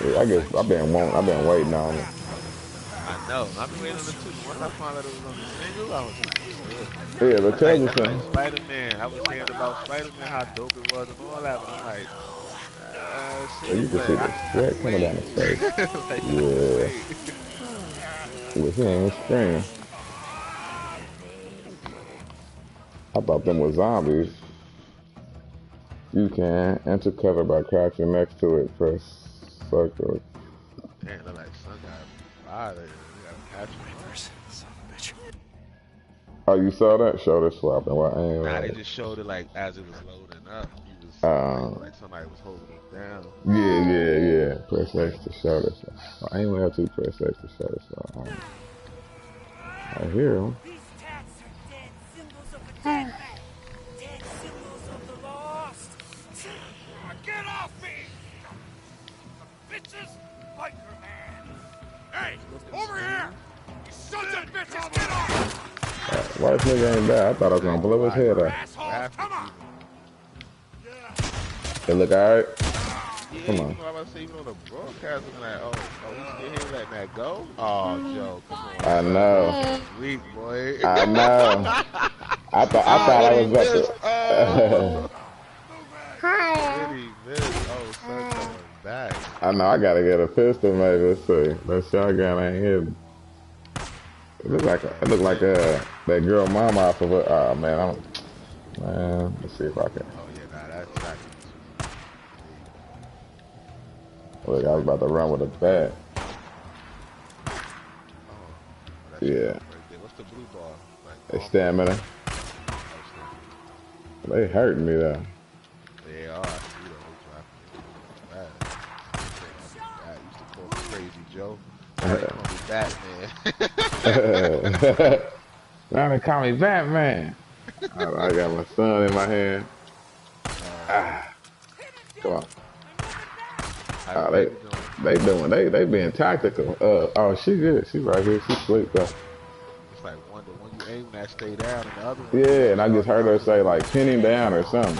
Yeah, I guess I've been waiting on it. I know. I've been waiting on it too. But once I found out it was on the single, I was like, yeah. Yeah, but tell me That's like something. Spider-Man. I was hearing about Spider-Man, how dope it was and all that, but I'm like, You single can see player, the I sweat can coming down wait. his face. Like I can Yeah, wait. look, he ain't even screaming. I thought them was zombies. You can enter cover by crouching next to it. Press circle. Damn, look like son got fire. He got a Patrick Mahomes. Reapers, son of a bitch. Oh, you saw that? Show this swapping. Why ain't Nah, they right? just showed it like as it was loading up. You just see Um, like somebody was holding him down. yeah. Press X to show this. I ain't gonna have to press X to show this. I hear him. These tats are dead symbols of the dead man. Dead symbols of the lost. Get off me! Bitches! Biker man! Hey! Over here! You sons of bitches! Get off! Why this nigga ain't die? I thought I was gonna blow his head off. Assholes! Come Graphics on! even. It look alright? Yeah, Come even on. though I was about to say, even on the broadcast, I'm like, oh, we still here letting that go? Oh, Joe, come on, I son. know. This is weak, boy. I know. I thought Oh, I and was he about missed. to. Oh, and he missed. Oh, son coming back. I know I gotta get a pistol maybe. Let's see. That shotgun ain't hitting. It look like that girl mama off of it. Oh man, let's see if I can. Oh, yeah, nah, that's exactly too weak. Look, I was Somebody about to must have run with a seen that. bat. That's your Yeah, health right there. What's the blue bar? Like they armor? stamina. Oh, stamina. They hurting me though. They are. I see them. They dropping it. Bad. They call me Bat. Used to call me Crazy Joe. Now they call me Batman. Now they call me Batman. I got my son in my hand. uh, Ah, come on. how the Oh, baby doing? they being tactical. Oh, she good. She right here. She sleep though. It's like the one you aiming at stay down, and the other one you Yeah, just and I just started heard her knocking say over. like pin him down or something,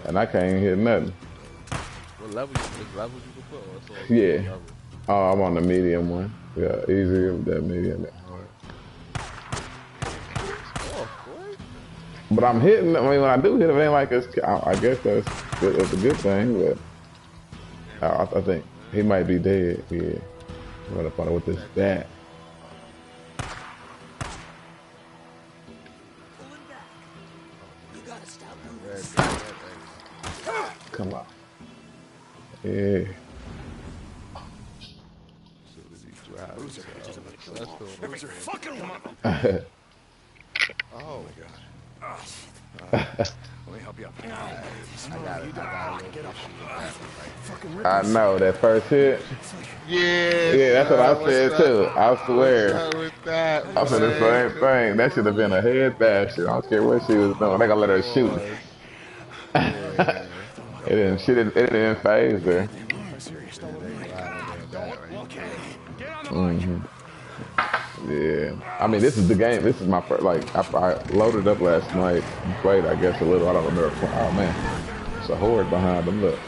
and I can't even hit nothing. What level you? There's levels you can put, or it's all the same Yeah. level. Oh, I'm on the medium one. Yeah, easy with that medium. Damn, nice off, boy. But I'm hitting. I mean, when I do hit it, ain't like it's. I guess that's good. That's a good thing. But Damn, what you I think doing, he man? might be dead. Yeah. I'm gonna find out with this That bat. oh yeah, that red got that thing. Come on. Yeah. As soon as he dropped, Boozer, so just about to kill them that's all. still an Boozer, opening. fucking come on. Oh, Oh, let me help you up. I got a little issue with that one right Fucking there. I Ripley's. know that first hit. Yeah, Yeah, that's what I son. What's said up? too. I What's swear. up with that, I said the boy? same thing. That should have been a head basher. I don't care what she was doing. They gonna let her shoot. Pause. Yeah. It didn't phase her. Serious, Yeah, don't they worry. wilding that right Okay. there. Get on the bike. Hmm. Yeah. I mean, this is the game. This is my first. Like, I loaded up last night and played. I guess a little. I don't remember. Oh man, it's a horde behind them. Look,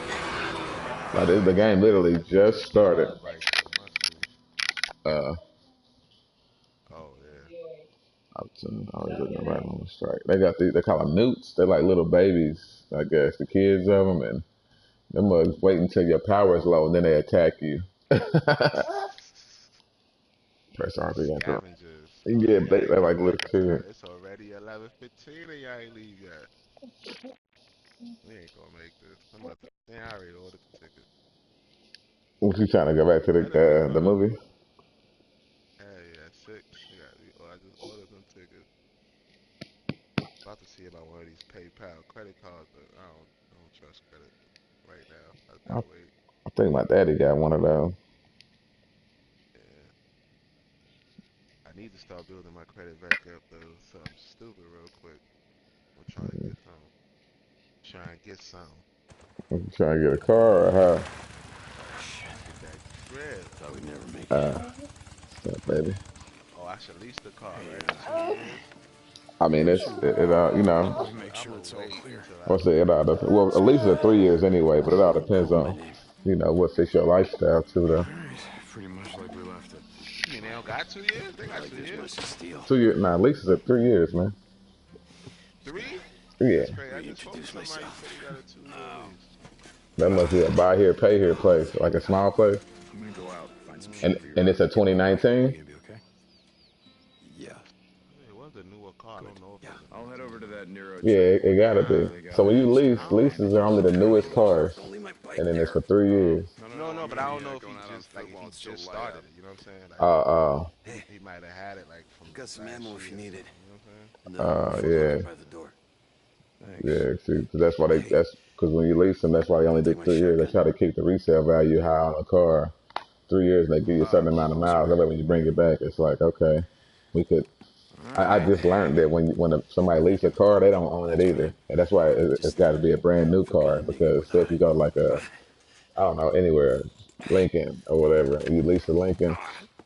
like the game literally just They started. ride bikes with muscles. Uh, Oh, yeah. I was looking right on the strike. They got these. They call them newts. They're like little babies. I guess the kids of them, and them mugs wait until your power is low and then they attack you. Press RB got the. Scavengers. Oh, Yeah, yeah, y'all ain't they leave like little yet. kids. It's already 11:15 and y'all ain't leave yet. We ain't gonna make this. I'm about to. Yeah, I already ordered the ticket. Was you trying to go back to Better be the something. movie? Hey, yeah, 6. I got. Oh, I just ordered them tickets. About to see about one of these PayPal credit cards, but I don't trust credit right now. I I, gotta wait. I think my daddy got one of those. Yeah, I need to start building my credit back up though. Something stupid real quick. I'm trying to get some. Trying to get some. You trying to get a car or how? Trying to get that crib. Thought we'd never make it. Uh, baby. Oh, I should lease the car, right? For 2 years. I mean, you know, Let me make I'm sure gonna it's all wait clear. until I what's it? lease. Well, at least it's 3 years anyway, but it all depends My on name. you know, what fits your lifestyle too, though. Alright, pretty much like we left it. You mean they don't got 2 years? They I got like two this years. much of steel. 2 years, nah, leases are 3 years, man. 3? Yeah, That's crazy. I just spoke to Reintroduce somebody who myself. said he got a 2-year lease. that must be a buy here, pay here place, like a small place. I'm gonna go out, find some And shit for your and it's a You 2019. gonna be okay? Yeah. It was a newer car. I don't know if Yeah. it was I'll head over to that Nero. Yeah, it gotta be. They got So when you it. lease, leases are only the newest cars, Only my bike and then it's there. for 3 years. No, but I don't know if he going out on just like if football he and still just light started up. it. You know what I'm saying? Like Uh, he might have had it like from Got some last ammo if you year or need it. something, you know what I'm saying? In the yeah, foot by the door. Thanks. yeah. See, 'cause that's why that's because when you lease them, that's why they only do Take my 3 years. They try to keep the resale value high on a car. 3 years, and they give you a certain amount of miles. That way, when you bring it back, it's like, okay, we could. I just learned that somebody leases a car, they don't own it either, and that's why it's got to be a brand new car. Because say if you go like I don't know, anywhere, Lincoln or whatever, you lease a Lincoln,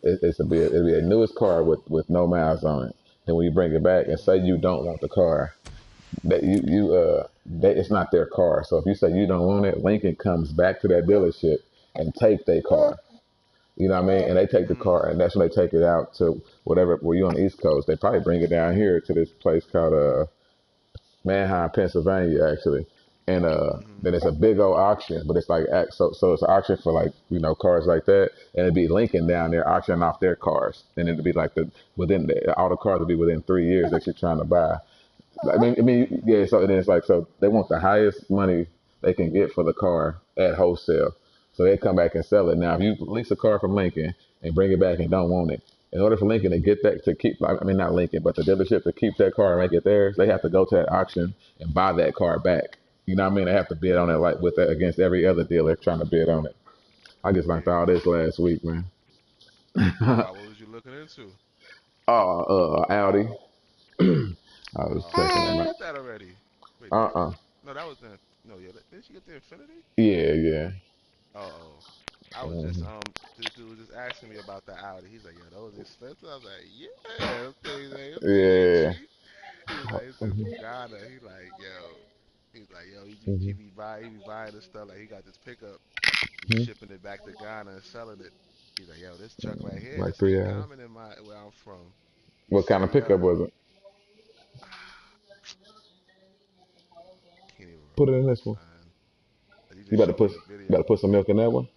it'll be a newest car with no miles on it. And when you bring it back and say you don't want the car, that it's not their car. So if you say you don't want it, Lincoln comes back to that dealership and take their car. You know what I mean? And they take the car, and that's when they take it out to whatever. Were you on the East Coast? They probably bring it down here to this place called Manheim, Pennsylvania, actually. And then it's a big old auction, but it's like so it's an auction for like cars like that, and it'd be Lincoln down there auctioning off their cars, and it'd be like all the cars would be within 3 years that you're trying to buy. Yeah. So then it's like so they want the highest money they can get for the car at wholesale, so they come back and sell it. Now, if you lease a car from Lincoln and bring it back and don't want it, in order for Lincoln to get that to keep, I mean not Lincoln, but the dealership to keep that car and make it theirs, they have to go to that auction and buy that car back. You know what I mean? They have to bid on it like with that against every other dealer trying to bid on it. I just learned all this last week, man. What was you looking into? Audi. I was checking Did them you out. get that already? Wait, did Uh-uh. no, that was the no, yeah. Didn't she get the Infinity? Yeah, yeah. Oh. I was just this dude was just asking me about the Audi. He's like, yo, those expensive. I was like, yeah, them things ain't Yeah. cheap. He was like, it's in Ghana. He's like, yo, Hmm. he be buying this stuff. Like he got this pickup, he's Hmm. shipping it back to Ghana and selling it. He's like, yo, this truck right here, Like this 3 hours. ain't common in where I'm from. He What kind said, of pickup yo, was it? can't even Put it in remember, this one. son. But he You just better showed me put the you video. better put some milk in that one.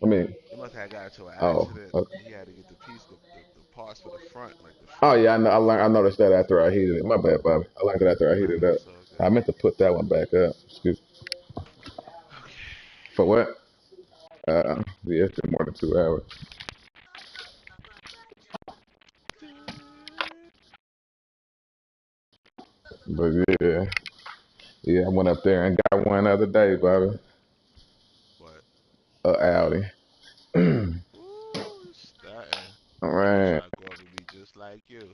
I mean, He must have got into an oh, accident. okay. He had to get the parts for the front, like the Oh front yeah, I know. wheels. I noticed that after I heated it. My bad, Bobby. I learned it after I heated Nah, it up. it's all I good. meant to put that one back up. Excuse Okay. for what? Yeah, it's been more than 2 hours. But yeah, yeah, I went up there and got one the other day, Bobby. What? Audi. Ooh, starting. I'm Man, trying to grow up and be just like you.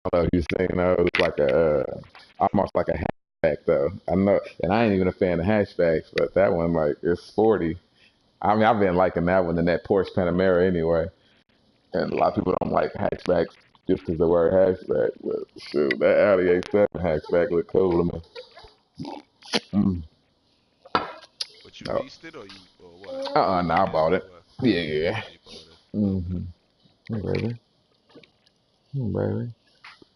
I don't know if you seen those. It's like almost like a hatchback though. I know, and I ain't even a fan of hatchbacks, but that one like it's sporty. I mean, I've been liking that one than that Porsche Panamera anyway. And a lot of people don't like hatchbacks just because the word hatchback. But shoot, that Audi A7 hatchback look cool to me. Mm. But you No. leased it or what? No, I bought Financed it it. or what? Yeah, yeah. Oh, you bought it. Mm-hmm. Okay. Hey, baby. Hey, baby.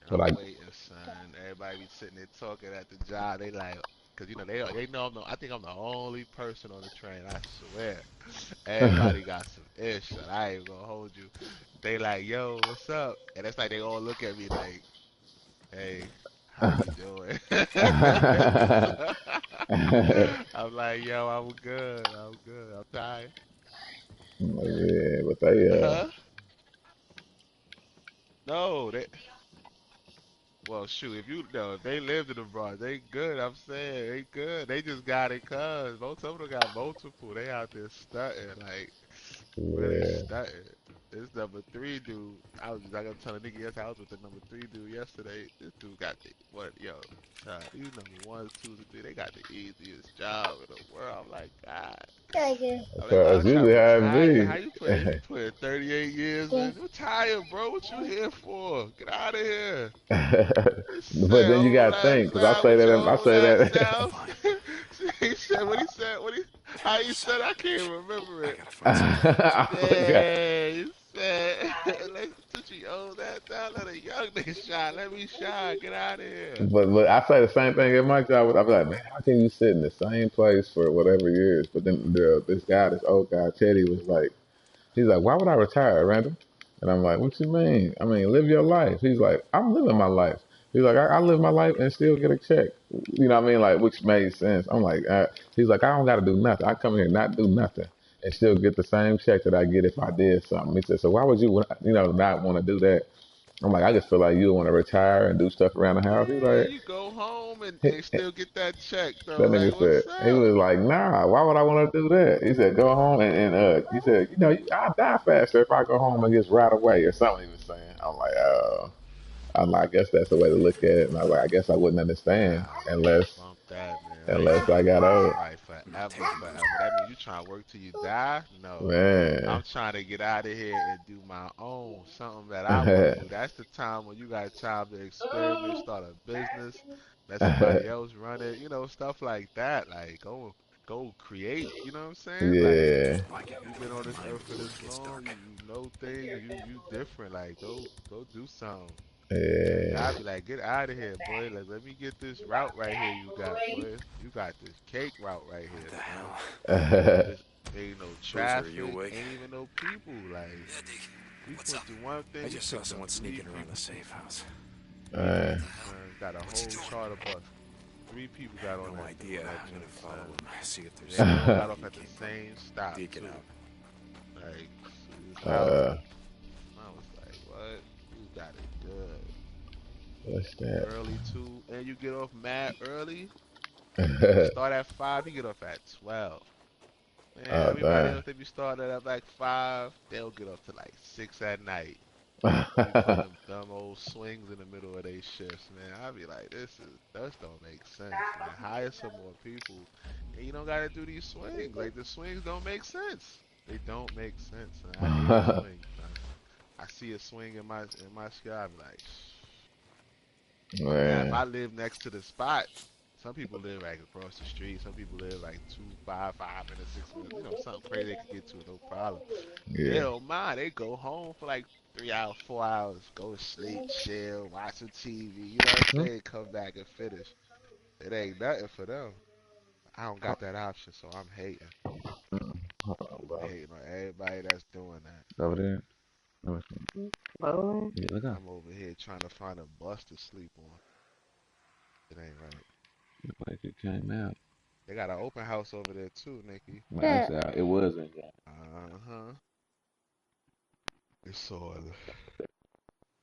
But I'm waiting, son. Everybody be sitting there talking at the job. They like, cause they know I think I'm the only person on the train. I swear. Everybody got some ish. Son. I ain't gonna hold you. They like, yo, what's up? And it's like they all look at me like, hey, how you doing? I'm like, yo, I'm good. I'm good. I'm tired. yeah, but they Huh? No, well, shoot, if you know, if they lived in the Bronx, they good. I'm saying they good. They just got it cause most of them got multiple. They out there stunting, like really yeah. stunting. This number three dude, I got telling nigga yes, I was with the number three dude yesterday. This dude got the what, yo, child, these number ones, twos, and three, they got the easiest job in the world. I'm like, God. I'm like, So I'm it's trying to usually put how tire. How you put it you put 38 years in? You tired, bro? What you here for? Get out of here. be. Sit But then you your old gotta ass think, cause down with your I old say ass that. self. He said, What he said? How he said? I can't remember I it. gotta find some. I forgot. Yeah, he said, let Tucci owe that down. Let a young nigga shine. Let me shine. Get out of here. But I say the same thing at my job. I be like, man, how can you sit in the same place for whatever years? But then this guy, this old guy, Teddy, was like, he's like, why would I retire, Randall? And I'm like, what you mean? I mean, live your life. He's like, I'm living my life. He's like, I live my life and still get a check. You know what I mean? Like, which made sense. I'm like, he's like, I don't got to do nothing. I come here and not do nothing and still get the same check that I get if I did something. He said, so why would you, not want to do that? I'm like, I just feel like you want to retire and do stuff around the house. He's Yeah, like, you go home and that still get that check though. nigga Like, said, what's he up? was like, nah, why would I want to do that? He said, go home he said, I'll die faster if I go home and just right away or something he was saying. I'm like, oh. I'm like, I guess that's the way to look at it. And I was like, I guess I wouldn't understand Nah, unless bump that, man. Like, unless I got old. right, forever. That means you trying to work till you die? No. Man. I'm trying to get out of here and do my own, something that I want to do. That's the time when you got time to experiment, start a business, let somebody else run it, stuff like that. Like, go create, you know what I'm saying? Like, Yeah. you've been on this earth for this long, you know things, you different. Like, go do something. Yeah. I'd be like, get out of here, boy. Like, let me get this route right here you got, boy. You got this cake route right here, What the son. hell? This ain't no Boozer, are traffic, you awake? ain't even no people. Like, we What's put up? through one thing. I we just took saw someone them three sneaking around people. the safe house. Man. Got a whole charter bus. 3 people got on No that. idea. on that I'm gonna joint, follow son. him. See if there's They all something got off at the came same stop, Deacon too. out. Like, it was out. Uh, I was like, what? You got it good. what's that? Early, too. And you get off mad early. Oh, Start at 5, you get off at 12. Man, everybody damn. else, they be starting at like 5, they'll get up to like 6 at night. Be putting them dumb old swings in the middle of their shifts, man. I be like, this don't make sense, man. Hire some more people, and you don't gotta do these swings. Like the swings don't make sense. They don't make sense, and I hate swings. Man. I see a swing in my sky, I be like, now if Man. I live next to the spot, some people live like across the street. Some people live like 5 minutes, 6 minutes. Something crazy they could get to, no problem. They Yeah. don't mind. They go home for like 3 hours, 4 hours, go to sleep, chill, watch some TV. You know what I'm Hmm? saying? Come back and finish. It ain't nothing for them. I don't got that option, so I'm hating. Hold on, I'm bro. hating on everybody that's doing that. Over there. Bowling? Yeah, look up. I'm over here trying to find a bus to sleep on. It ain't right. Look like it came out. They got an open house over there too, Nikki. Well, actually, it was in there. Uh-huh. It's on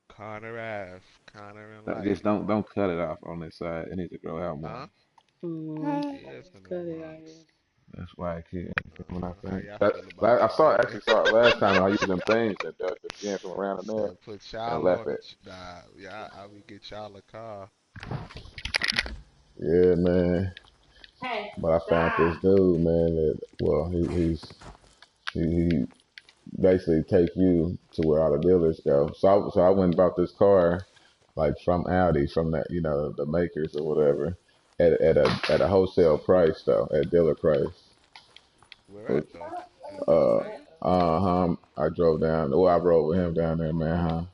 Connor Ave, Connor and No, Light. just don't cut it off on this side. It needs to grow out more. Huh? Mm, Yeah, it's in the cut it out. Bronx. That's why I keep when I How think y'all that, feel about like, I that, saw man? actually saw it last time. I used them things that just came from around in there So put and y'all left on. it. Nah, yeah, I would get y'all a car. Yeah, man. But I found this dude, man. That well, he basically take you to where all the dealers go. So I went and bought this car, like from Audi, from that the makers or whatever, at a wholesale price though, at dealer price. Where But, at though? In Pennsylvania? I drove down. Well, I rode with him down there, man.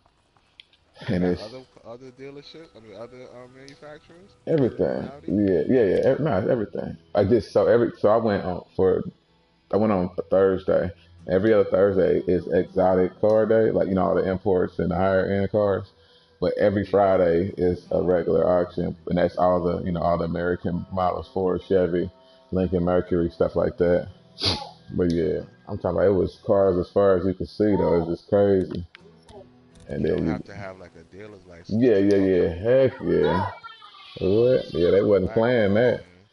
They And got it's other dealerships. I mean, other manufacturers other than everything. Audi. Yeah. No, it's everything. So I went on a Thursday. Every other Thursday is exotic car day, like all the imports and the higher end cars. But every Yeah. Friday is a regular auction, and that's all the American models, Ford, Chevy, Lincoln, Mercury, stuff like that. But yeah, I'm talking about it was cars as far as you can see though. It's just crazy. And You don't then have to have like a dealer's license yeah, to yeah, walk yeah, up. heck yeah. What? Yeah, they wasn't Black playing card, that. man.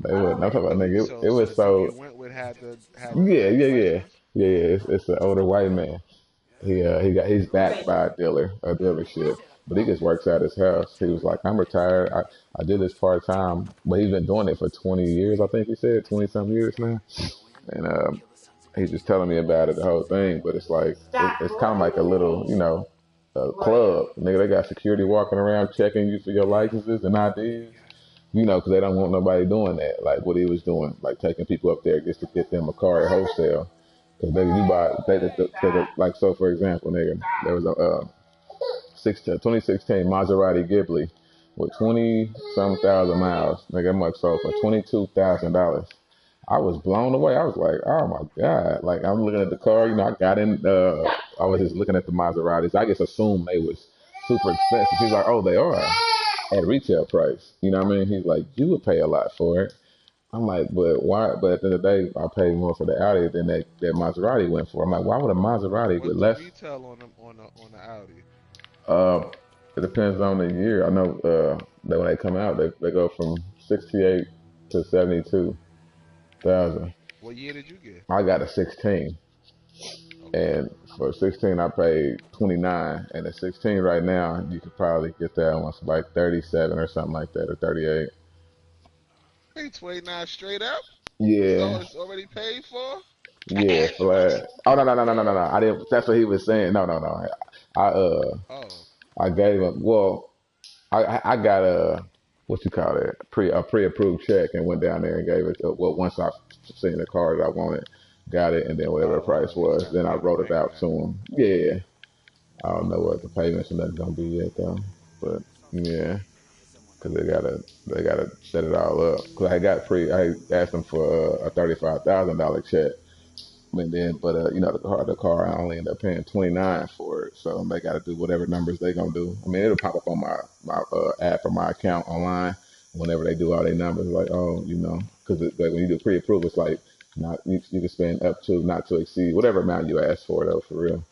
They wasn't. I'm talking about So you nigga. It so was so dude so you went with had the yeah, yeah, dealer's yeah, license? yeah, yeah. It's an older white man. He's backed by a dealership, but he just works at his house. He was like, I'm retired. I did this part time, but he's been doing it for 20 years. I think he said 20 some years now, and he's just telling me about it, the whole thing. But it's like it's kind of like a little, a club. Nigga, they got security walking around checking you for your licenses and IDs. you know, because they don't want nobody doing that, like what he was doing, like taking people up there just to get them a car at wholesale. Because they, you buy, like, so for example, nigga, there was a 2016 Maserati Ghibli with 20 some thousand miles. Nigga, that much sold for $22,000. I was blown away. I was like, oh my God. Like, I'm looking at the car, you know, I got in, I was just looking at the Maseratis. I just assumed they was super expensive. He's like, oh, they are at retail price. You know what I mean? He's like, you would pay a lot for it. I'm like, but why? But at the end of the day, I paid more for the Audi than that Maserati went for. I'm like, why would a Maserati with What's the less? retail on them on the Audi? It depends on the year. I know that when they come out, they go from 68 to 72,000. What year did you get? I got a 16, Okay. and for 16 I paid 29, and at 16 right now you could probably get that one for like 37 or something like that, or 38. Hey, 29 straight up? So Yeah, it's already paid for? yeah, flat. Oh no! I didn't. That's what he was saying. No. I Oh, I gave him. Well, I got a what you call it a pre-approved check and went down there and gave it. Well, once I seen the car that I wanted, got it, and then whatever the price you just was, got to then I pay the wrote it out breakdown. to him. Yeah, I don't know what the payments and that's gonna be yet though, but yeah, because they gotta set it all up. Cause I asked them for a $35,000 check. And then, but you know, the car, I only end up paying 29 for it. So they got to do whatever numbers they gonna do. I mean, it'll pop up on my app or my account online whenever they do all their numbers. Like, oh, you know, because like when you do pre-approve, it's like not you can spend up to not to exceed whatever amount you ask for though, for real.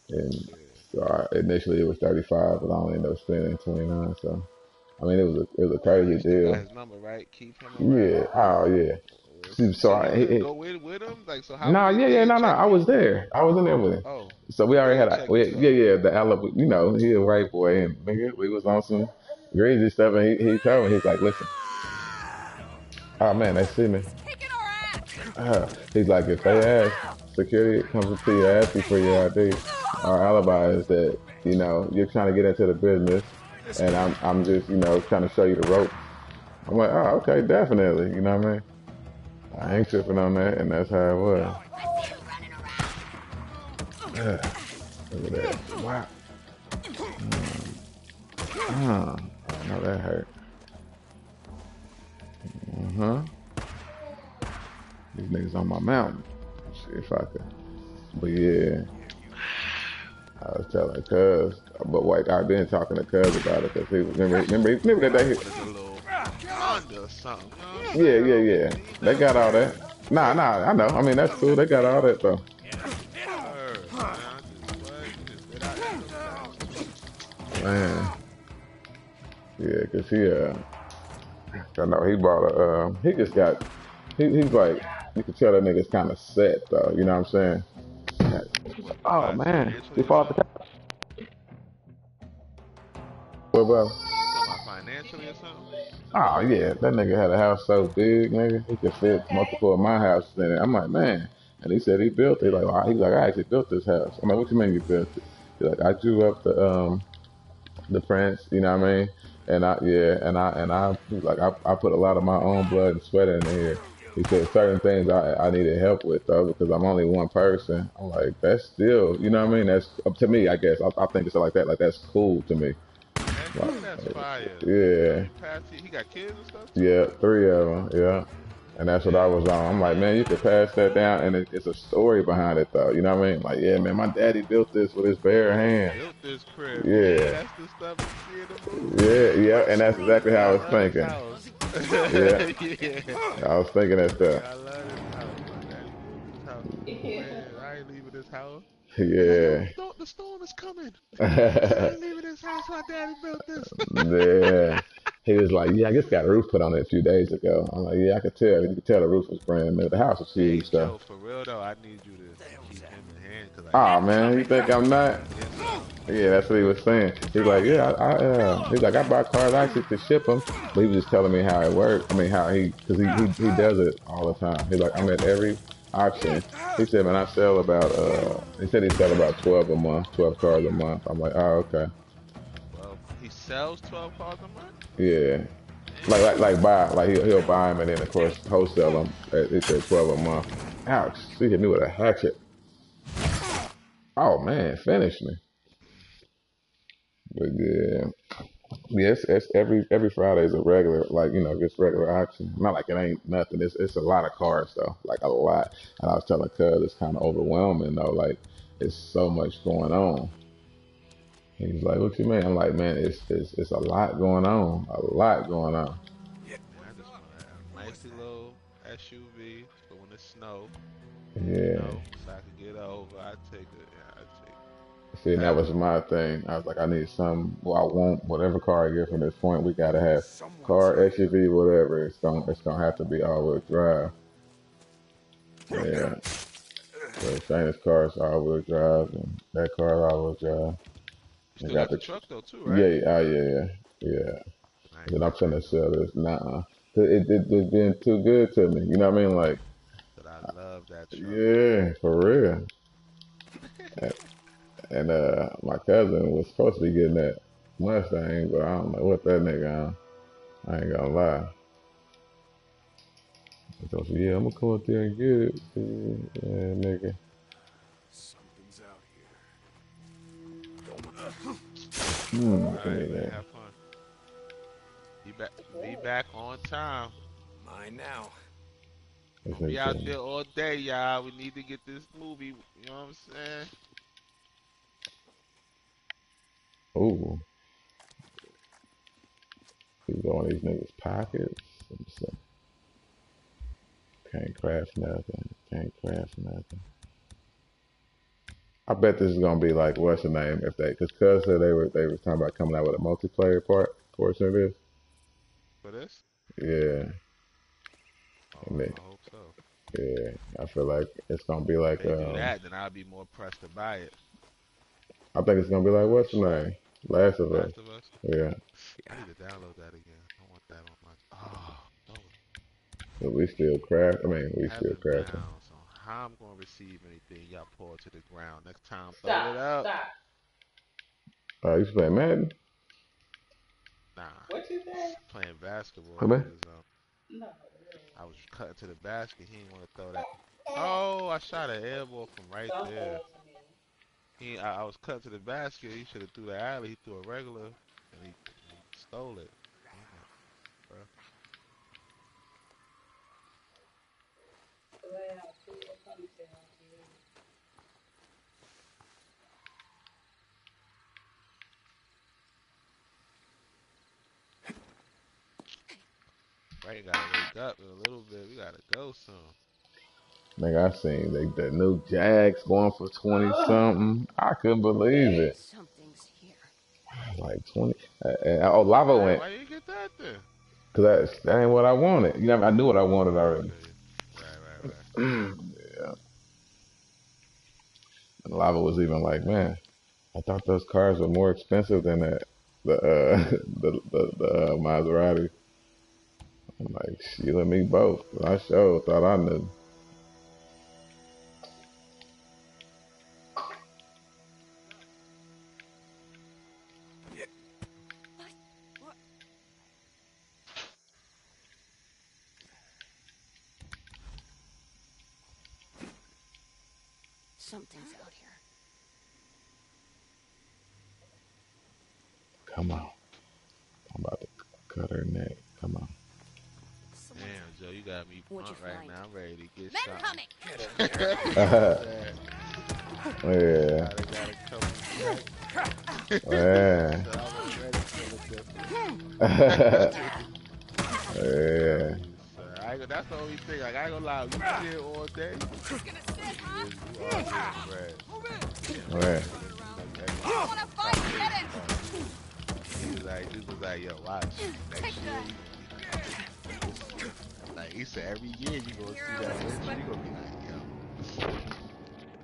And Yeah. so initially it was 35, but I only ended up spending 29. So I mean, it was a So crazy you still got deal. his number, right? Keep him around. Yeah. Oh yeah. So So you didn't go in with him? Like, so how no, was yeah, did yeah, he no. check I you? was there. I was in there with him. Oh, So we so already he had checked you yeah, out. yeah, the Alabama, you know, he a white boy and nigga, we was on some crazy stuff and he told me, he's like, listen, oh man, they see me. He's like, if they ask, security comes up to you, ask you for your ID, our alibi is that, you know, you're trying to get into the business and I'm just, you know, trying to show you the ropes. I'm like, oh, okay, definitely, you know what I mean? I ain't tripping on that and that's how it was. Look at that. Wow. I know that hurt. Uh-huh. These niggas on my mountain. See if I could. But yeah, I was telling Cuz, but like I've been talking to Cuz about it because he was remember that day. What is it, a little Honda or something? You know what I'm Yeah, saying? I yeah, don't yeah. need to They know. got all that. Nah, I know. I mean that's cool. They got all that though. Word, man. I just, what? You just get out there sometimes. Man, yeah, cause I know he bought he just got, he's like, you can tell that nigga's kind of set though. You know what I'm saying? What, Oh like man, he financially or fall off the something? couch. What about? You talking about financially or something? Oh yeah, that nigga had a house so big, nigga, he could fit multiple of my houses in it. I'm like, man, and he said he built it. Like, wow. He's like, I actually built this house. I'm like, what you mean you built it? He's like, I drew up the prints, you know what I mean? And he's like, I put a lot of my own blood and sweat in here. He said certain things I needed help with though because I'm only one person. I'm like, that's still, you know what I mean? That's up to me, I guess. I think it's like that. Like that's cool to me. Heck Like, yeah, that's fire. You know, yeah, you pass it. He got kids and stuff too? yeah, three of them, yeah. And that's what I Yeah. was on. I'm like, man, you could pass that down, and it's a story behind it, though. You know what I mean? Like, yeah, man, my daddy built this with his bare hands. Built this crib. Yeah, Yeah, that's the stuff you see in the yeah, movies. yeah, and that's exactly how I Yeah, I was love this thinking. house. Yeah, Yeah. I was thinking that stuff. Yeah, I love this house. My daddy built this house. Man, I ain't leaving this house. Be like, yo, Yeah. the storm is coming. I ain't leaving this house. My daddy built this. Yeah. He was like, yeah, I just got a roof put on it a few days ago. I'm like, yeah, I could tell. You could tell the roof was brand new. The house was Hey, huge, though. Joe, for real though, I need you to keep him in hand because I Oh, need him man, you think I'm not? to get some. Yeah, that's what he was saying. He's like, yeah, he's like, I bought cars actually to ship them, but he was just telling me how it works. I mean, how because he does it all the time. He's like, I'm at every auction. He said, man, I sell about, he said he sell about 12 a month, 12 cars a month. I'm like, oh, okay. 12. He sells 12 cars a month? Yeah. Like buy like he'll buy them and then of course wholesale them at 12 a month. Ouch! She hit me with a hatchet. Oh man, finish me. But yeah, yes, it's every Friday is a regular like just regular auction. Not like it ain't nothing. It's a lot of cars though, like a lot. And I was telling Cuz it's kind of overwhelming though. Like it's so much going on. He's like, "What you mean?" I'm like, "Man, it's a lot going on. A lot going on." Man, I just want a nice little SUV for when it snow, Yeah. so I could get over. I take it. Yeah, I take See, and that having was my thing. I was like, I need some. Well, I want whatever car I get from this point. We gotta have Someone's car, here. SUV, whatever. It's gonna have to be all-wheel drive. Yeah. So Shayna's car is all-wheel drive, and that car is all-wheel drive. You I still got got the the truck though too, right? yeah, oh yeah. Nice, And then I'm nice. finna sell this. Nah, it's been too good to me. You know what I mean? Like, But I love that truck. yeah, for real. And my cousin was supposed to be getting that Mustang, but I don't know what that nigga on. I ain't gonna lie. So I said, yeah, I'm gonna come up there and get it. Yeah, nigga. Something's out Hmm. All Give right, me man. that. Have fun. Be back on time. here. Mine now. This Don't be nigga out said, there all day, y'all. We need to get this movie. You know what I'm saying? ooh, you go in these niggas' pockets. Let me see. Can't craft nothing. Can't craft nothing. I bet this is gonna be like what's the name if they because Cuz said they were talking about coming out with a multiplayer portion of this. For this? Yeah, Oh, and they, I hope so. yeah. I feel like it's gonna be If like they do that, then I'll be more pressed to buy it. I think it's gonna be like I'll be what's the straight. name? Last of Us. Last of Us. Yeah, I need to download that again. I want that on my. Oh, no. but we still craft. I mean, we still Heaven crafting. bound. So how I'm gonna receive anything y'all pour to the ground next time? Throw it up. You play Madden? Nah, playing basketball Hey man. because I was cutting to the basket. He didn't want to throw that. Oh, I shot an air ball from right there. I was cutting to the basket. He should have threw the alley. He threw a regular, and he stole it. I'm like, bro. Right, gotta wake up in a little bit. We gotta go soon. Nigga, I seen the new Jags going for 20 something. I couldn't believe it. Something's here. Like 20. Oh, Lava Damn, went. why you get that then? Cause that ain't what I wanted. You know, I knew what I wanted Oh, I already. feel you. Right. Yeah. And Lava was even like, man, I thought those cars were more expensive than the Maserati. I'm like, you and me both. I sure thought I knew. What? Something's out here. Come on. I'm about to cut her neck. Come on. Someone's Damn, Joe, you got me What'd you pumped right find? now. I'm ready to get Men shot. coming! You know what I'm saying? Yeah. They gotta come back. Yeah. So I was ready for the difference. Yeah. So that's the only thing. Like, I ain't gonna lie. You be here all day. You are getting bread. Yeah. You extra top pay part. Dude was like, yo, watch. Next year, like, he said, every year you gonna see that list. You gonna be like, yo.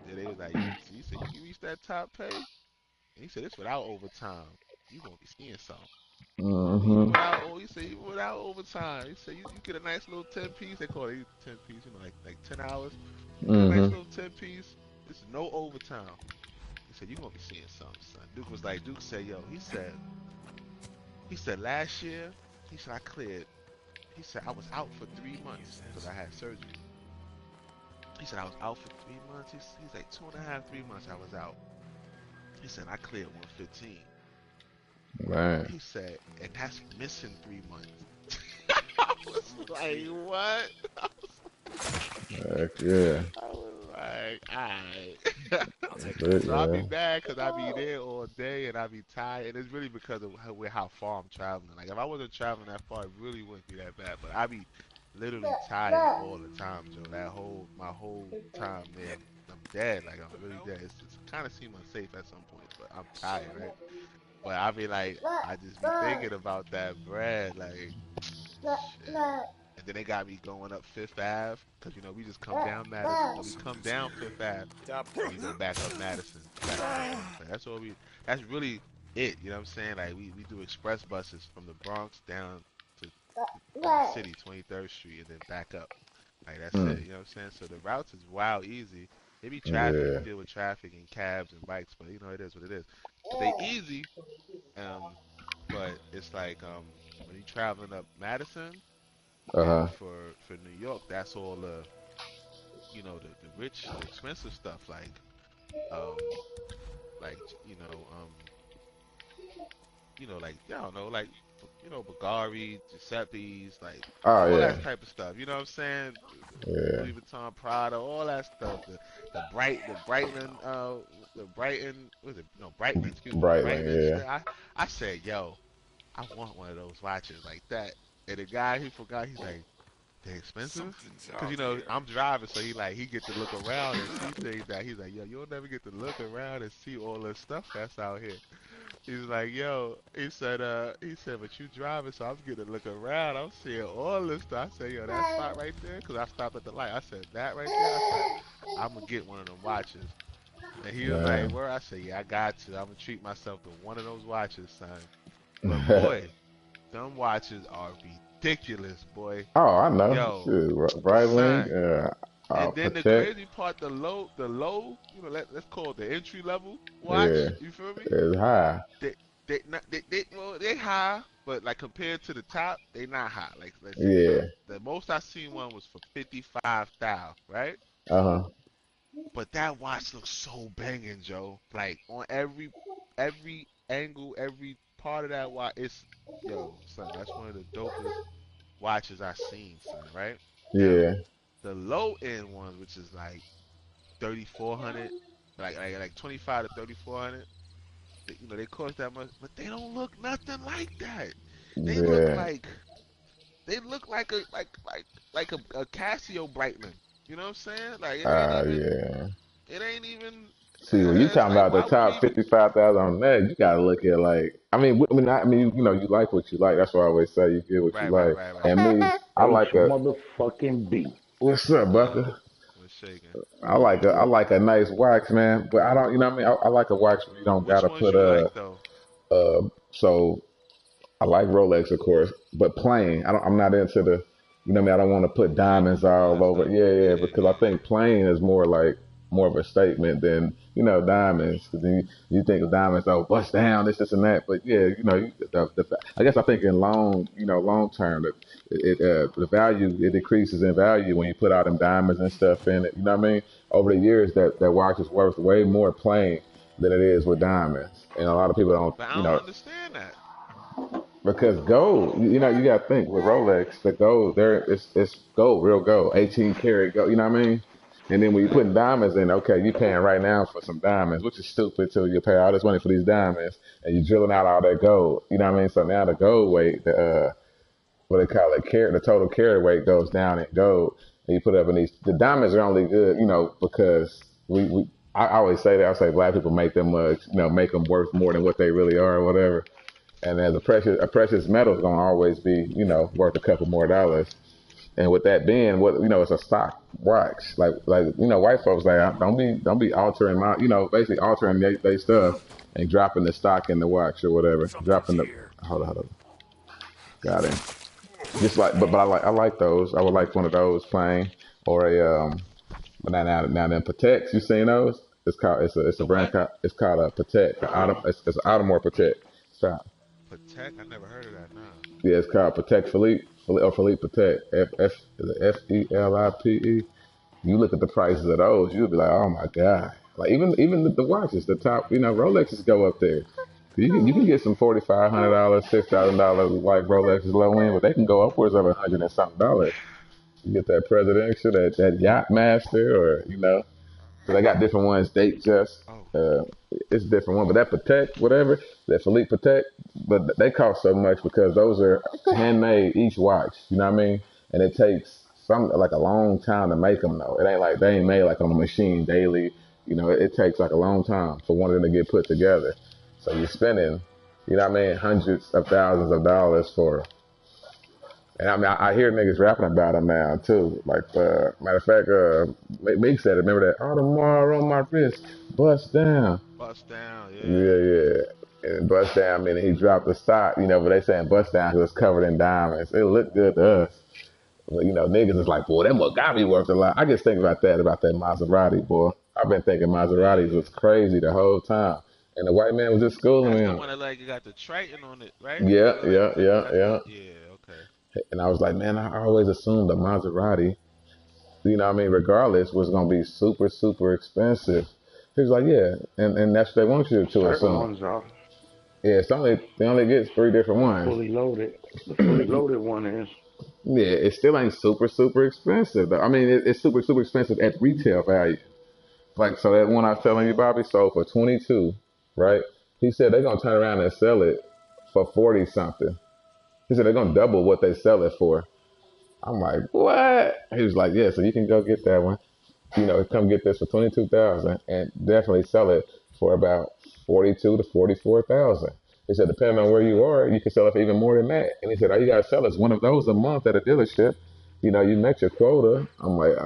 Then they was like, you said you reach that top pay? And he said, it's without overtime. You gonna be seeing something. Even Mm-hmm. without, he said, even without overtime. He said, you get a nice little 10 piece. They call it 10 piece, like 10 hours. You get a nice Mm-hmm. little 10 piece. It's no overtime. He said, you gonna be seeing something, son. Duke said, yo, he said last year, He said I cleared. He said I was out for 3 months because I had surgery. He said I was out for 3 months. He's like 2.5, 3 months I was out. He said I cleared 115. Man. He said, and that's missing 3 months. I was like, what? Heck yeah. I was like, alright. That's it, So I be yeah. mad because I be there all day and I be tired. And it's really because of how far I'm traveling. Like if I wasn't traveling that far, it really wouldn't be that bad. But I be literally tired all the time, Joe. My whole time there, I'm dead. Like I'm really dead. It's kind of seem unsafe at some points, but I'm tired, right? But I be like, I just be thinking about that bread, like shit. And then they got me going up Fifth Ave, cause we just come down Madison. No, we come down Fifth Ave, and we go back up Madison, back and forth. Like, that's all we. That's really it. You know what I'm saying? Like we do express buses from the Bronx down to the city, 23rd Street, and then back up. Like that's Hmm. it. You know what I'm saying? So the routes is wild easy. They be traffic. Yeah. You deal with traffic and cabs and bikes, but it is what it is. But they easy. But it's like when you traveling up Madison. And Uh-huh. for New York, that's all the rich, the expensive stuff um like like I don't know like Bulgari, Giuseppe's, like Oh all yeah. that type of stuff. You know what I'm saying? Yeah. Louis Vuitton, Prada, all that stuff. The Brighton, was it? No, Brighton. Excuse me, Brightling, Brighton. yeah. I said, yo, I want one of those watches like that. And the guy he forgot. He's like, they expensive? Cause I'm driving, so he get to look around and see things that he's like, yo, you'll never get to look around and see all the stuff that's out here. He's like, yo, but you driving, so I'm getting to look around. I'm seeing all this stuff. I said, yo, that spot right there, cause I stopped at the light. I said, that right there. I said, I'm gonna get one of them watches. And he was like, Man. where? I said, yeah, I got you. I'm gonna treat myself to one of those watches, son. But boy, them watches are ridiculous, boy. Oh, I know. Yo, Shit. Brightling, son. And then the Protect. crazy part, the low, let's call it the entry level watch. Yeah. You feel me? It's high. They high, but like compared to the top, they not high. Like let's say Yeah. the most I seen one was for 55,000, right? Uh-huh. But that watch looks so banging, Joe. Like on every angle, every part of that watch, son, that's one of the dopest watches I've seen, son. Right now, Yeah. the low end ones, which is like 3,400, like 25 to 3,400. They cost that much, but they don't look nothing like that. They look Yeah. like a Casio Brightman. You know what I'm saying? Like Yeah. it ain't even. See, when you It's talking like about the why would you top even? 55,000 on that, you gotta look at like, you like what you like. That's why I always say you get what you Right, right, like. right, right. And me, I H like motherfucking B. what's up, Bucker? Was shaking. I like a nice wax, man. But I don't, you know what I mean? I like a wax where you don't Which gotta ones put you like though? so I like Rolex, of course, but plain. I'm not into the, you know what I mean? I don't want to put diamonds All all that over. stuff. Yeah, yeah, Yeah, because I yeah. think plain is more of a statement than diamonds. Because then you think of diamonds, oh, bust down, this and that. But yeah, I guess I think in long term, the value it decreases in value when you put all them diamonds and stuff in it. You know what I mean? Over the years, that watch is worth way more plain than it is with diamonds, and a lot of people don't, But I don't understand that. because gold, you got to think with Rolex, the gold there, it's gold, real gold, 18 karat gold. You know what I mean? And then when you putting diamonds in, okay, you paying right now for some diamonds, which is stupid too. You pay all this money for these diamonds, and you drilling out all that gold. You know what I mean? So now the gold weight, what they call it, the total carat weight goes down in gold, and you put it up in these. The diamonds are only good, because I always say that. I say black people make them, make them worth more than what they really are, or whatever. And as a precious metal is gonna always be, worth a couple more dollars. And with that being, it's a stock watch. Like white folks like don't be altering basically altering they stuff and dropping the stock in the watch or whatever. Something's Dropping the here. hold on. Got it. Just like, but I like those. I would like one of those plain or a but now then Patek's. You seen those? It's a The brand what? called it's called a Patek. It's Audemars Piguet. Stop. Patek? I never heard of that. Nah. Yeah, it's called Protect Philippe, or Philippe Protect. Felipe. You look at the prices of those, you'll be like, oh my god. Like even the watches, the top, Rolexes go up there. You can get some $4,500, $6,000 like Rolexes low end, but they can go upwards of $100 and something dollars. You get that presidential, that yacht master, or so they got different ones. Date just, Oh, it's a different one, but that Protect, whatever, that Philippe Protect, but they cost so much because those are handmade each watch. You know what I mean? And it takes like a long time to make them though. It ain't like they ain't made like on a machine daily. It takes like a long time for one of them to get put together. So you're spending, hundreds of thousands of dollars for. And I mean, I hear niggas rapping about them now too. Like, matter of fact, Meek said it. Remember that? Oh, tomorrow on my wrist, bust down. bust down, yeah. Yeah, yeah. And bust down, meaning he dropped the stock, but they saying bust down because it's covered in diamonds. It looked good to us. But, niggas is like, boy, that must gotta be worth a lot. I just think about that Maserati, boy. I've been thinking Maseratis was crazy the whole time. And the white man was just schooling That's me the on one that like you got the Triton on it, right? Yeah, Like, yeah, yeah, that's yeah. yeah, okay. And I was like, man, I always assumed the Maserati, regardless, was gonna be super, super expensive. He was like, yeah, and that's what they want you to Certain assume. ones are Yeah, they only get 3 different ones. fully loaded. The fully loaded one is. Yeah, it still ain't super, super expensive though. I mean, it's super, super expensive at retail value. Like, so that one I was telling you, Bobby, sold for 22, right? He said they're gonna turn around and sell it for 40 something. He said they're gonna double what they sell it for. I'm like, what? He was like, yeah, so you can go get that one. Come get this for 22,000 and definitely sell it for about 42 to 44,000. He said, depending on where you are, you can sell it for even more than that. And he said, all you gotta sell is one of those a month at a dealership. You met your quota. I'm like,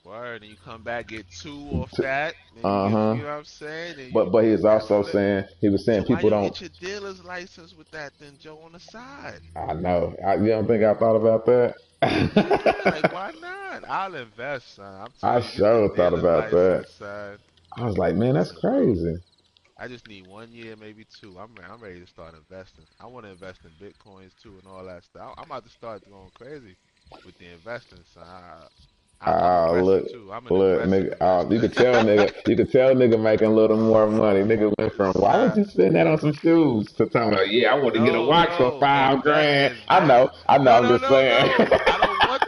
Word, and you come back, get 2 off that, then uh you get, huh. you know what I'm saying? Then But he was that's also flip. saying So why people you don't. get your dealer's license with that then, Joe, on the side? I know. You don't think I thought about that? Yeah, like why not? I'll invest, son. I'm I telling you, get the sure thought dealer's about that. license, son. I was like, man, that's Listen, bro. crazy. I just need 1 year, maybe 2. I'm ready to start investing. I want to invest in bitcoins too and all that stuff. I'm about to start going crazy with the investing, son. I'm aggressive Look, too. I'm an look, aggressive nigga. You investor. could tell, nigga. You could tell, nigga, making a little more money. Nigga went from, why would Son, you spend that on some shoes to talking about, yeah, I want to get a no, watch for no, 5 grand. I invest. know, No, I'm no, just no, saying. no. I don't want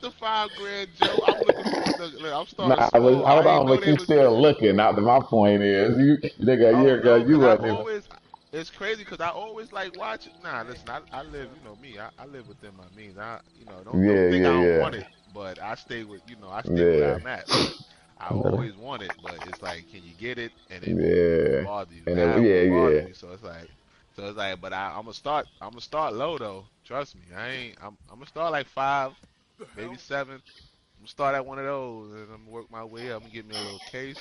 the 5 grand, Joe. I'm looking for. Look, I'm starting Nah, but small. hold I ain't on, know but they you was. still looking. Now, my point is, nigga, a Oh year ago, no, you cause I wasn't even. always. It's crazy because I always like watch. Nah, listen, I live. You know me. I live within my means. Don't Yeah, think yeah, I don't yeah, want it, but I stay with. I stay where yeah. I'm at. But I always want it. But it's like, can you get it? And it won't Yeah. bother you. And Now then, it yeah, won't bother yeah. me. So it's like. But I'm gonna start. I'm gonna start low though. Trust me. I ain't. I'm gonna start like 5, maybe 7. I'm gonna start at one of those, and I'm gonna work my way up. I'm gonna get me a little case.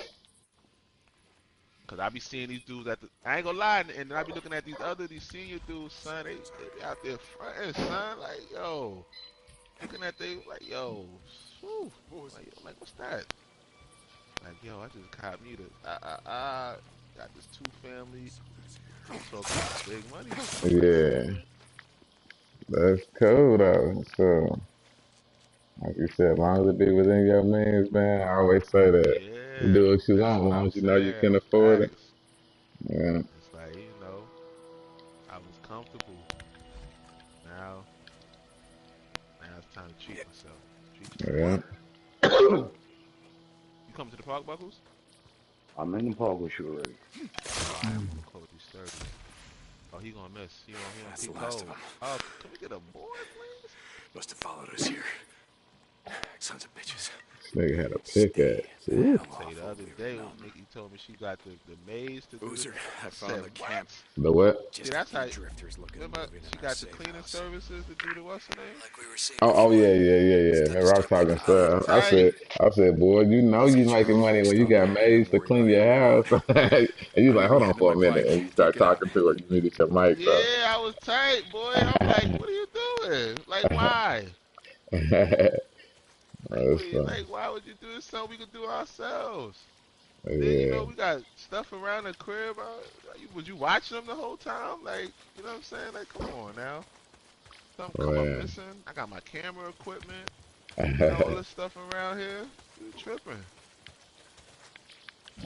Cause I be seeing these dudes I ain't gonna lie, and then I be looking at these senior dudes, son. They be out there fronting, son. Like, yo, looking at they like, yo, whew. Like, what's that? Like, yo, I just caught me got this 2 family. I'm talking about big money. Yeah. That's cool, though. So, like you said, as long as it be within your means, man, I always say that. You Yeah, do what you that's want, as what long I'm as you know you saying. can afford it. Facts. Yeah. It's like, I was comfortable. Now, now it's time to treat myself. Treat yourself. Yeah. You come to the park, Buckles? I'm in the park with you already. Oh, I'm gonna close these 30s. Oh, he gonna miss. He cold. Oh, can we get a board, please? Must have followed us here. Sons of bitches. This nigga had a Stay pickaxe. the Ooh. hell Say off the while other we were day, numb. Nikki told me she got the maze to do this. Boozer, I I said, found the what? camp. The what? Just See, a that's few how. drifters looking Remember, moving she in our got the safe cleaning house. services to do the what's her name? Like we were saying Oh, before, yeah, yeah, yeah, yeah. it's time to Remember, I was start talking making I was highway stuff. plans. tight. I said, boy, Let's you get making Charlie money when fixed you up got and then maids to worry clean about your everything house. later. And you I'll like, leave hold you on heading to for a my minute. bike. And you You start get out. talking to her. You muted your mic up. Yeah, I was tight, boy. I'm like, what are you doing? Like, why? Like, That's funny. why would you do this so we could do it ourselves? Then you Yeah, know we got stuff around the crib. Was you watching them the whole time? Like, you know what I'm saying? Like, come on now. Something come up man. missing. I got my camera equipment. You know all this stuff around here. You tripping?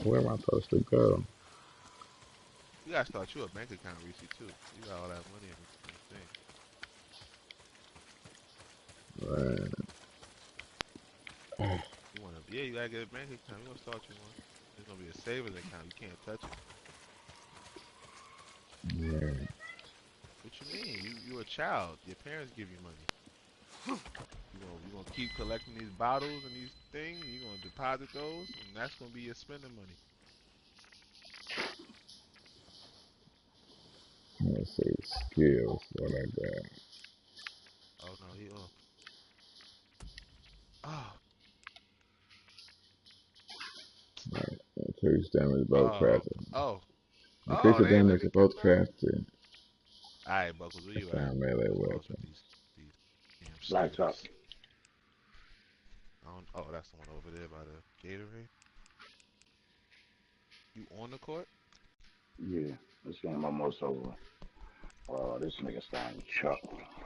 Where am I supposed to go? You gotta start you a bank account, Reese, too. You got all that money in the thing. Man. You wanna? Yeah, you gotta get a bank account. You wanna start you one? It's gonna be a savings account. You can't touch it. Man. What you mean? You a child. Your parents give you money. You gonna keep collecting these bottles and these things. You gonna deposit those, and that's gonna be your spending money. Let's see. Skills. What I got. Oh no, he off. Oh, Increase damage both oh, crafted. oh, Increase oh. the They ain't let damage me of get both that. crafted. All right, Buckles, where you at? Sound melee I'm lost with weapon. these damn Blacktop. skills. I don't. Oh, that's the one over there by the Gatorade. You on the court? Yeah, this game almost over. Oh, this nigga starting to chuck.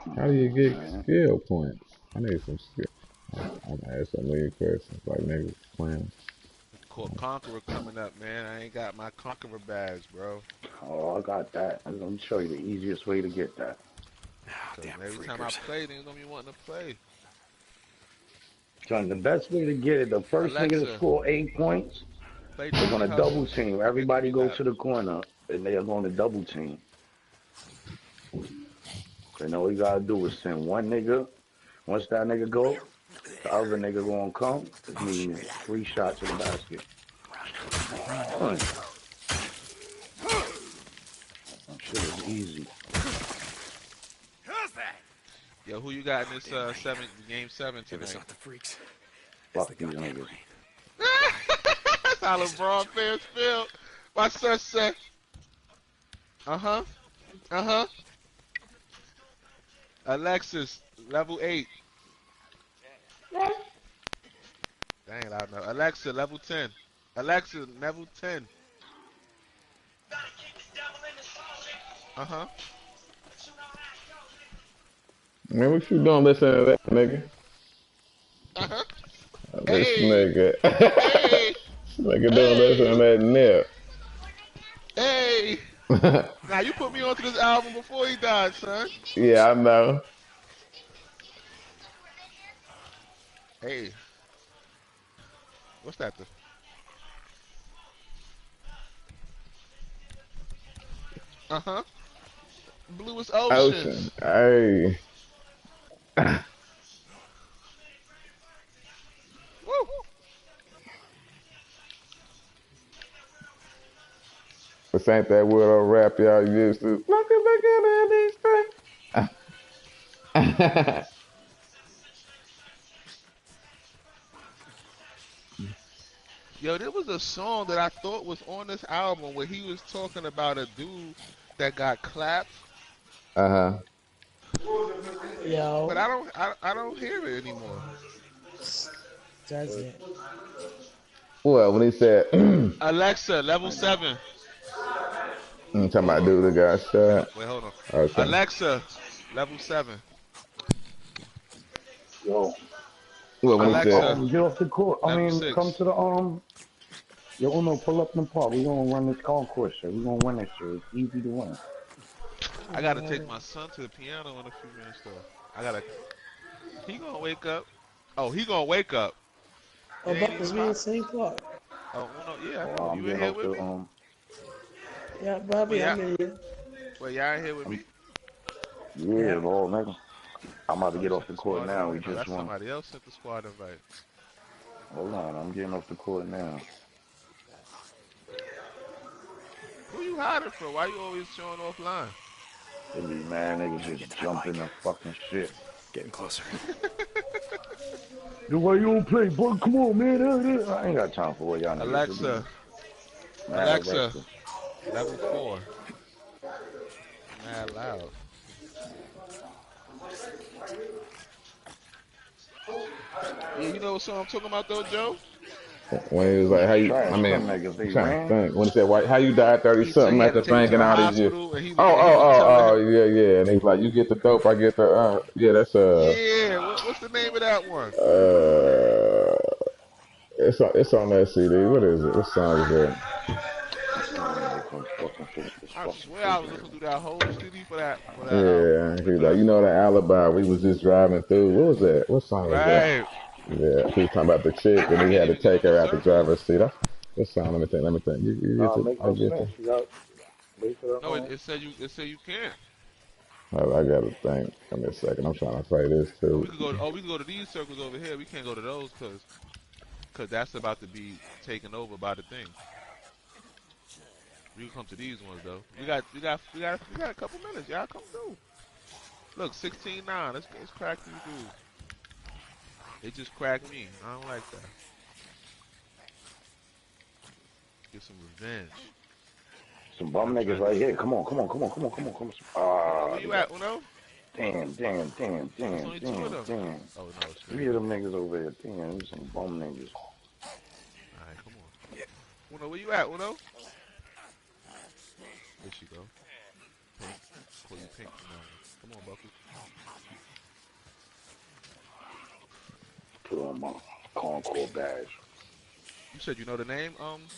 Come How do you on, get man. skill points? I need some skill. I'm gonna ask some million questions like niggas playing. Court Conqueror coming up, man. I ain't got my Conqueror badge, bro. Oh, I got that. Let me show you the easiest way to get that. Ah, Cause damn every time I freakers. play, niggas don't be wanting to play. Son, the best way to get it, the first nigga to Alexa, score 8 points, play they're Dizzy gonna double Hustlers. team. I get 3 Everybody go to laps. the corner and they are going to double team. Then all you gotta do is send one nigga. Once that nigga go, the other nigga gonna come. Just need 3 shots in the basket. That shit is easy. Who's that? Yo, who you got in this Damn right. game 7 If it's tonight? not the freaks, it's the Fuck these goddamn niggas. rain. That's how This is LeBron what fans feel. My son said, uh-huh, uh-huh. Alexis, level 8. That ain't loud enough. Alexa, level 10. Alexa, level 10. Uh-huh. Man, what you doing listening to that, nigga? Uh-huh. This Hey, nigga. hey, This nigga doing listening hey, to that nip. hey. Now, you put me onto this album before he died, son. Yeah, I know. Hey, what's that? Uh-huh. Bluest Ocean. Oceans. Hey. Woo. This ain't that weirdo rap y'all used to. Looking at these things. Yo, there was a song that I thought was on this album where he was talking about a dude that got clapped, Uh-huh. but Yo, I don't hear it anymore. does it? Well, when he said, Alexa, level I know. 7. I'm talking Hold about on. dude that got shot. Wait, hold on. Okay. Alexa, level 7. Yo, Well, when he said, Alexa, get off the court. I level mean, come 6. to the Yo, Uno, pull up in the park. We gonna run this concourse shit. We gonna win this shit. It's easy to win. I gotta take my son to the piano in a few minutes though. I gotta. He gonna wake up. Oh, he gonna wake up. It Oh, ain't even Buckles, we in the pop. same park. Oh, Uno, yeah, I Oh, know. I'm You in getting here off with the me? Yeah, Wait, Bobby, y'all, I'm in here. wait, y'all in here with I'm, me? yeah, Yeah. ball nigga. I'm about to Oh, you get off sent the the court squad now. We invite? No, just that's won. somebody else sent the squad invite. Hold on, I'm getting off the court now. Who you hiding from? Why you always showing offline? It be mad niggas gotta just get to that jumping mic. the fucking shit. Getting closer. The way you don't play, bro, come on, man. I ain't got time for what y'all niggas are doing. Alexa, Mad Alexa, aggressive. level 4. Mad loud. Yeah, you know what song I'm talking about though, Joe? When he was like, how you, I Trash mean, them niggas. I'm They trying to ran. think. When he said, "Why? How you died 30 He said something he had after to take him to thinking the all these years?" hospital, and he Oh, he oh, was telling oh, him, oh, yeah, yeah. And he's like, "You get the dope, I get the, yeah, that's yeah, what's the name of that one? it's on that CD. What is it? What song is that? I can't even make them fucking finish this I fucking swear I was listening refrigerator. through that whole CD for that Yeah, for he the was like, you know, customer. the alibi. We was just driving through. What was that? What song was that? Right. Yeah, he was talking about the chick, and I he can't had to even get take on the her out the circle. driver's seat. What song? Let me think. Let me think. You get Nah, to. make I no get to. sense. You got wait for the No, it said you can't. I gotta think. Give me a second. I'm trying to play this Oh, too. we could go. Oh, we could go to these circles over here. We can't go to those because that's about to be taken over by the thing. We can come to these ones though. We got a couple minutes. Y'all come through. Look, 16-9. Let's crack these dudes. They just cracked me. I don't like that. Get some revenge. some bum I'm niggas trying. right here. Come on, come on, come on, come on, come on, come on. Ah, Where they you got at, Uno? damn, damn, damn, It's damn, only two of damn, them. damn. Oh no, it's three. Three of them niggas over here. Damn, these some bum niggas. All right, come on. Uno, where you at, Uno? There she go. Pink. Call you Pink from now on. Come on, Buckles. Put on my Concord badge. You said you know the name,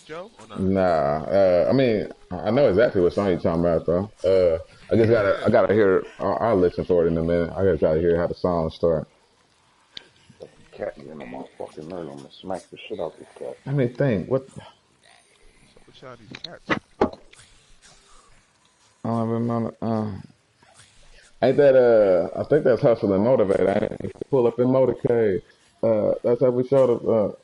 Joe, or not? Nah, I mean, I know exactly what song you're talking about, though. I just Yeah. I gotta hear. I'll listen for it in a minute. I gotta try to hear how the song start. Fucking cat getting on my fucking nerve. I'm gonna smack the shit out this cat. Let me think. What? So what y'all these cats? I don't even know. Ain't that I think that's Hustle and Motivate. Ain't it? If you pull up in motorcade. That's how we show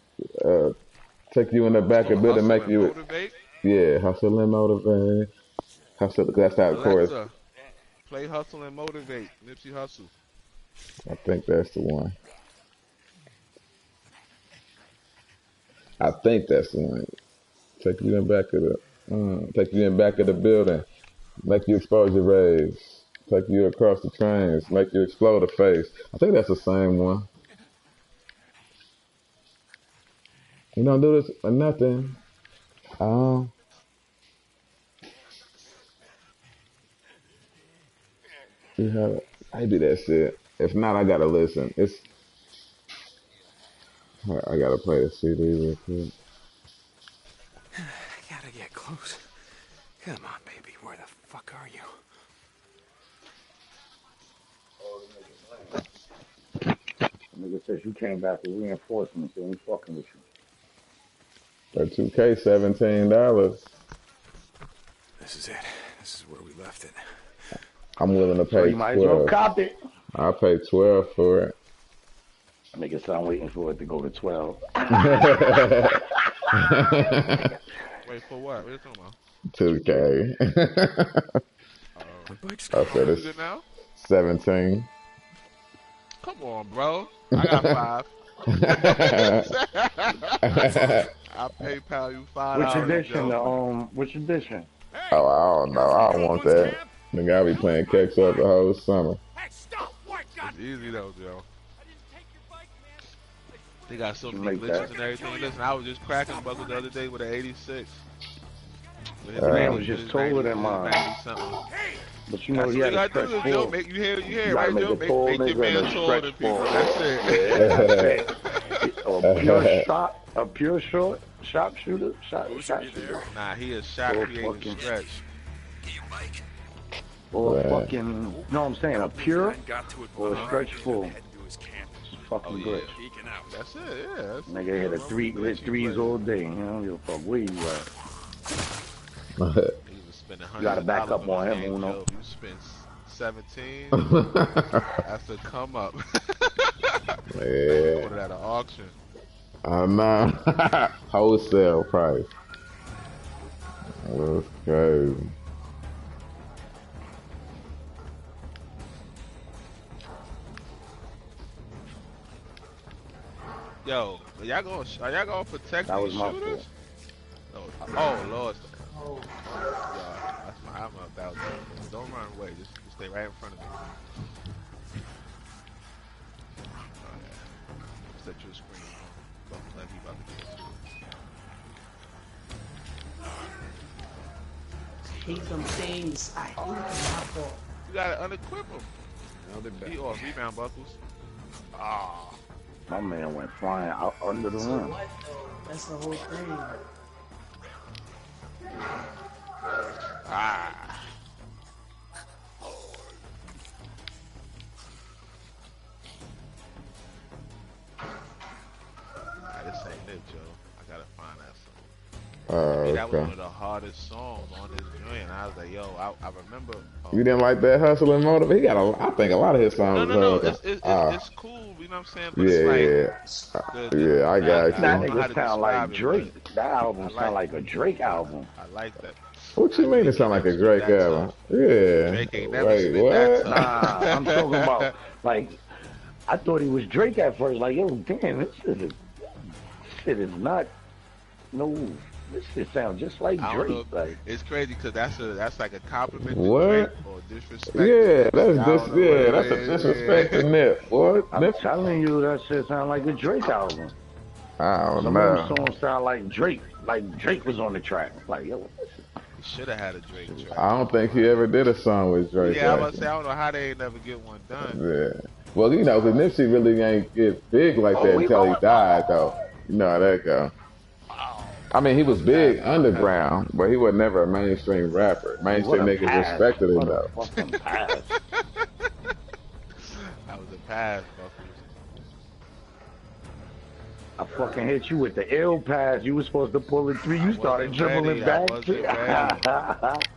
take you in the back a Oh, bit and hustle make and you. motivate. Yeah, Hustle and Motivate. Hustle. That's how the chorus. Alexa, play Hustle and Motivate. Nipsey Hussle. I think that's the one. I think that's the one. Take you in back of take you in back of the building. Make you expose your rays. Take you across the trains. Make you explode a face. I think that's the same one. You don't do this or nothing. Oh, you have maybe that's it. If not, I gotta listen. I gotta play the CD real quick. Gotta get close. Come on, baby. Where the fuck are you? The nigga says you came back with reinforcements. They ain't fucking with you. For 2K, $17. This is it. This is where we left it. I'm willing to So pay you might as well 12. cop it. I'll pay 12 for it. Nigga said I'm waiting for it to go to 12. Wait for what? What are you talking about? 2K. My bike's I gone. said What is it's it now? 17. Come on, bro. I got 5. I'll PayPal you Which $5, edition? Joe. Which edition? Oh, I don't know. I don't want that. Nigga, I'll be playing kicks up the whole summer. Hey, stop! White God! It's easy though, Joe. I didn't take your bike, man. They got so You many make glitches that. and everything. Listen, I was just cracking Buckle the other day with an 86. With his Man 90 was just his taller 90 than his mine. 90 something. But you know That's he what had you a gotta stretch do, Joe. full. You hear You it, gotta right, make Joe? a tall Make your nigga man and a taller stretch than people. full. That's it. Yeah, that's it. A pure short, sharpshooter, sharpshooter. Nah, he is shot Or creating fucking- stretch. Or Right. fucking, you know what I'm saying? A pure Got to it. or a stretch full. Heading to his camp. Fucking Oh, yeah. glitch. Peeking out. That's it, yeah. That's Nigga it. hit a Wrong three, with hit glitch, threes you all day. You don't give a fuck where you at. He was spending $100 gotta back up on him, game, Uno. Joe. You spend 17. That's a come up. Yeah, Order at an auction. I know. Wholesale price. That's crazy. Yo, are y'all gonna protect That these was my shooters? fault. Oh Lord. Yo, I'm about to. Don't run away. Just stay right in front of me. Okay. Set your screen. Don't let me about to get to it. hate them things. I hate them. My fault. You gotta unequip him. Now they're back. He off rebound buckles. Ah. My man went flying out under the So rim. what though? That's the whole thing. Ah. Nah, this ain't it, Joe. I gotta find that song. Hey, that was one Okay. of the hardest songs on this joint. I was like, yo, I remember. You didn't like that hustle and motive? He got I think a lot of his No, songs. no, no. hard. It's cool. You know what I'm saying? But it's like, Yeah, I got I you. That don't know how nigga to sound like describe it, Drake. That album I like sound like a Drake album. I like that. What you mean it sound like a Drake album? Yeah. Drake ain't never Wait, spit that what? tough. Nah, I'm talking about like I thought he was Drake at first. Like, yo, damn, this shit is not no. This shit sounds just like I don't know. Drake. Like, It's crazy because that's like a compliment to What? Drake or disrespect. to Yeah, Drake. that's I don't know what that's it a is. disrespect to Nip. What? I'm Nip? telling you, that shit sound like a Drake album. I don't Some of them know. songs sound like Drake. Like Drake was on the track. Like, yo, He should have had a Drake track. I don't think he ever did a song with Drake. Yeah, I was like about to say I don't know how they ain't never get one done. Yeah. Well, you know, 'cause Nipsey really ain't get big like that we until he going- died, though. You know how that go. I mean, he was big underground, but he was never a mainstream rapper. Mainstream what a niggas pass. respected him, What a though. fucking pass. That was a pass, Buckles. I fucking hit you with the ill pass. You was supposed to pull it three. You started wasn't dribbling ready. I back. wasn't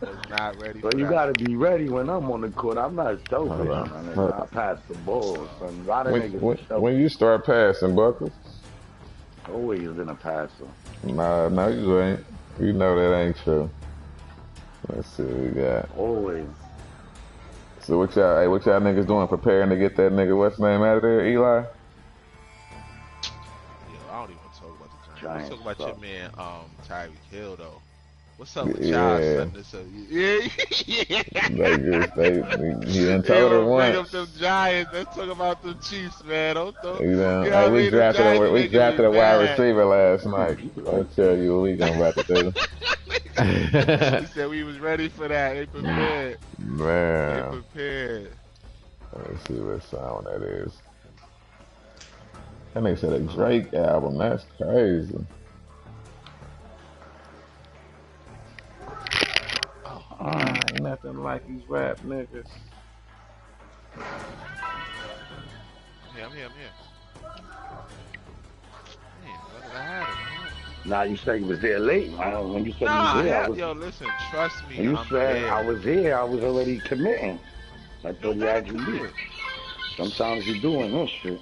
ready. Was not ready So for you that. gotta be ready when I'm on the court. I'm not selfish, Hold on. man. Hold I pass the ball. Son. A lot of niggas are selfish. When you start passing, Buckles? Always in a passer. Nah, no, you ain't. You know that ain't true. Let's see what we got. Always. So what y'all niggas doing? Preparing to get that nigga what's his name out of there, Eli? Yo, I don't even talk about the Giants. Giants Let's talk about suck. your man, Tyreek Hill though. What's up with Yeah. y'all setting this up? Yeah. He done They told her don't bring up once. them Giants. Let's talk about them Chiefs, man. Don't. You know, You know hey, what I we mean? The drafted Giants we making drafted me a wide mad. receiver last night. I'll tell you what we gonna about to do. He said we was ready for that. They prepared. They Man, prepared. let me see what song that is. That nigga said a Drake album. That's crazy. Ain't nothing like these rap niggas. Yeah, I'm here. Man, what did I have it? Now you say you was there late. When you said Nah, you was there, I hell, was, yo, listen, trust me. when you I'm said here. I was here, I was already committing. I thought you had you here. Sometimes you doing this shit.